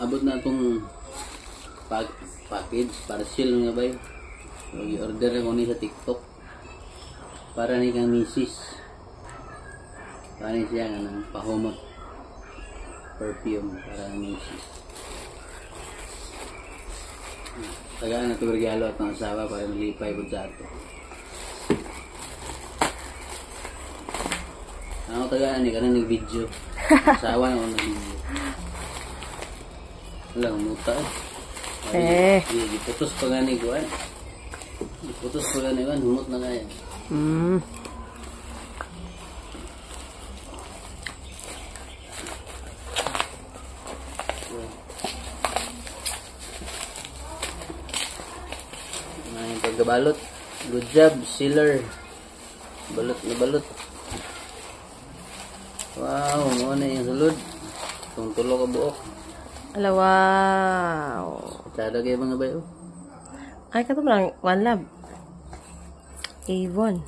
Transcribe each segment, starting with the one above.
abot na itong package, parcel nga ba yun. So, i-order ko ni sa TikTok. Para ni kang misis. Para ni siya nga ng pahumot. Perfume para ng misis. Tagaan na ito regalo at ng asawa para maglipay po sa ito. Ako tagaan ni ka na nag-video. Asawa na ako nag-video. Wala, muta eh. Iputos pa gani ko eh. Iputos pa gani ko, humot na kaya. Yung pagkabalot. Good job, sealer. Balot na balot. Wow, mo na yung sulod. Itong tulo ka buok. Ala, wow. Sada kayo mga bayo. Ay, kato ba lang, One Love. Avon.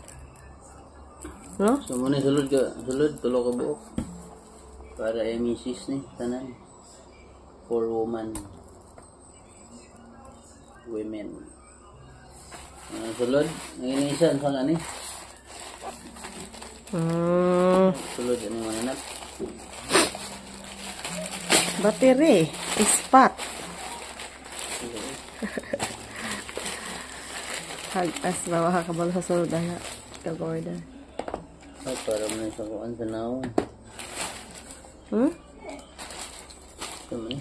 No? So muna sulod ka, tulo ka buok. Para misis ni, tanan. For women. Sulod, ngayon isa, ang nga ni. Sulod, ano yung anak? Battery. Ispat. Hagtas bawa kakabalo sa sulod na kagorda. Ay, para mo na sa kuwan sa naon. Ito mo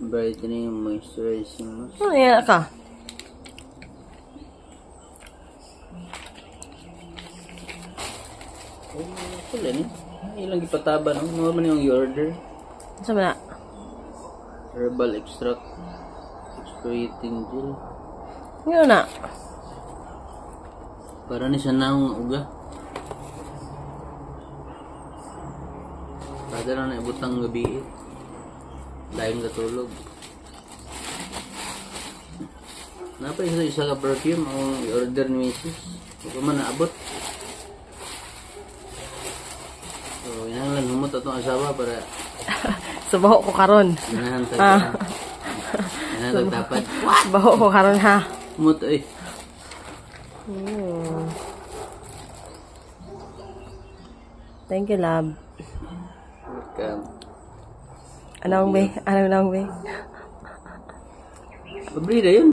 brightening and moisturizing mask. Ano yan ka? Wala ni. Ilang ipataba no? Ano man yung i-order? Saan ba na? Herbal extract. Exfoliating gel. Ngayon na. Para ni sa naong uga. Kada na naibutang gabi eh. Dahil katulog. Napa isa ka perfume ang i-order ni Mrs. Huwag man naabot. So, inahanglan humot atong asawa para Subaho ko karon. Inahan tagtapat. Inahan tagtapat. Baho ko karon ha. Humot eh. Thank you, love. Welcome. Anong be? Anong be? Pabrida yun.